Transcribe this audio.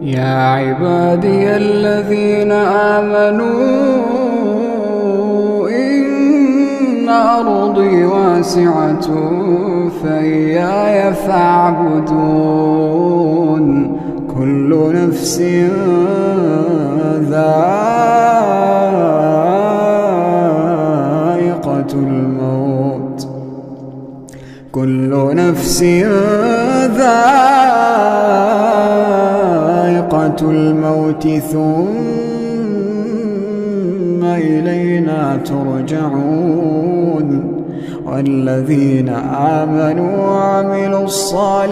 يا عبادي الذين آمنوا إن أرضي واسعة فإياي فاعبدون كل نفس ذائقة الموت كل نفس ذائقة الموت ثم إلينا ترجعون والذين آمنوا وعملوا الصالحات